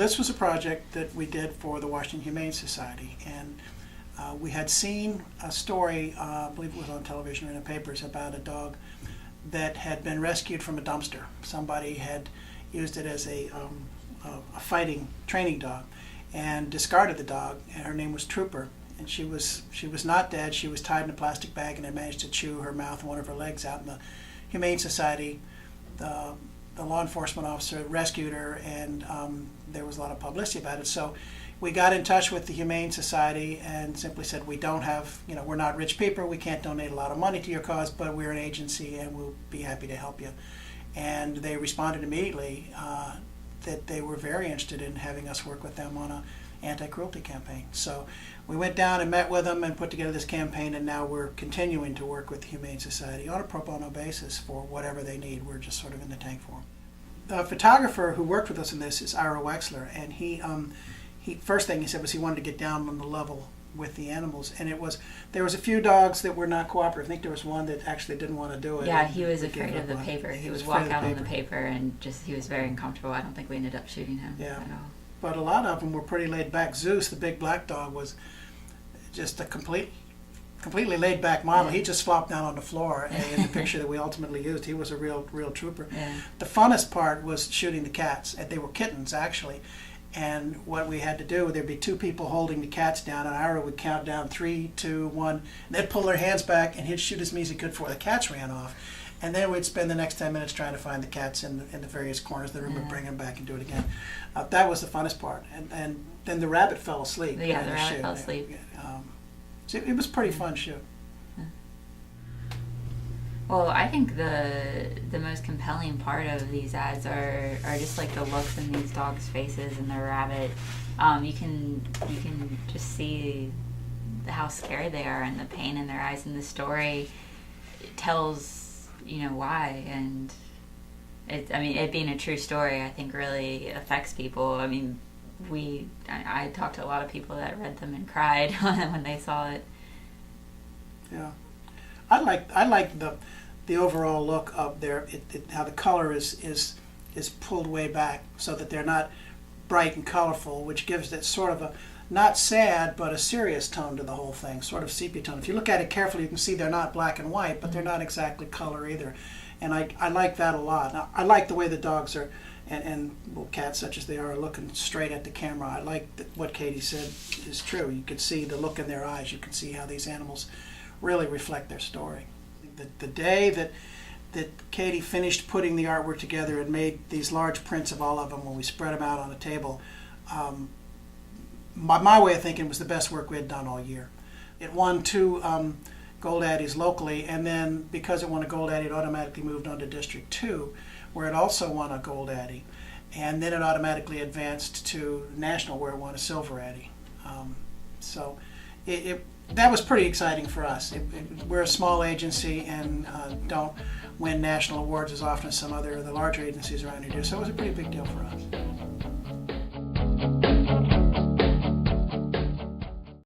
this was a project that we did for the Washington Humane Society, and we had seen a story, I believe it was on television or in the papers, about a dog that had been rescued from a dumpster. Somebody had used it as a fighting training dog and discarded the dog, and her name was Trooper. And she was not dead. She was tied in a plastic bag and had managed to chew her mouth and one of her legs out. And the Humane Society, the law enforcement officer rescued her, and there was a lot of publicity about it. So we got in touch with the Humane Society and simply said, we don't have, we're not rich people, we can't donate a lot of money to your cause, but we're an agency and we'll be happy to help you. And they responded immediately that they were very interested in having us work with them on an anti-cruelty campaign. So we went down and met with them and put together this campaign, and now we're continuing to work with the Humane Society on a pro bono basis for whatever they need. We're just sort of in the tank for them. The photographer who worked with us in this is Ira Wexler, and he first thing he said was he wanted to get down on the level with the animals, and there was a few dogs that were not cooperative. I think there was one that actually didn't want to do it. Yeah, he was afraid of the paper. He would walk out on the paper, and he was very uncomfortable. I don't think we ended up shooting him at all. But a lot of them were pretty laid back. Zeus, the big black dog, was just a completely laid back model. Yeah. He just flopped down on the floor in the picture that we ultimately used. He was a real trooper. Yeah. The funnest part was shooting the cats. They were kittens, actually. And what we had to do, there'd be two people holding the cats down, and Ira would count down 3, 2, 1, and they'd pull their hands back, and he'd shoot as many as he could before the cats ran off. And then we'd spend the next 10 minutes trying to find the cats in the various corners of the room and bring them back and do it again. That was the funnest part. And then the rabbit fell asleep. Yeah, the rabbit fell asleep. So it was a pretty fun shoot. Well, I think the most compelling part of these ads are just like the looks in these dogs' faces and the rabbit. You can just see how scared they are and the pain in their eyes, and the story tells why. And it being a true story, I think really affects people. I mean, I talked to a lot of people that read them and cried when they saw it. Yeah, I like the overall look of their how the color is pulled way back so that they're not bright and colorful, which gives that sort of a not sad but a serious tone to the whole thing, sort of sepia tone. If you look at it carefully, you can see they're not black and white, but they're not exactly color either, and I like that a lot. Now, I like the way the dogs are. And cats such as they are looking straight at the camera. I like what Katie said is true. You could see the look in their eyes. You can see how these animals really reflect their story. The day that Katie finished putting the artwork together and made these large prints of all of them when we spread them out on a table, my way of thinking was the best work we had done all year. It won 2 Gold Addies locally, and then because it won a Gold Addy, it automatically moved on to District 2, where it also won a Gold Addy, and then it automatically advanced to National, where it won a Silver ADDY. So that was pretty exciting for us. We're a small agency and don't win national awards as often as some other of the larger agencies around here do, so it was a pretty big deal for us.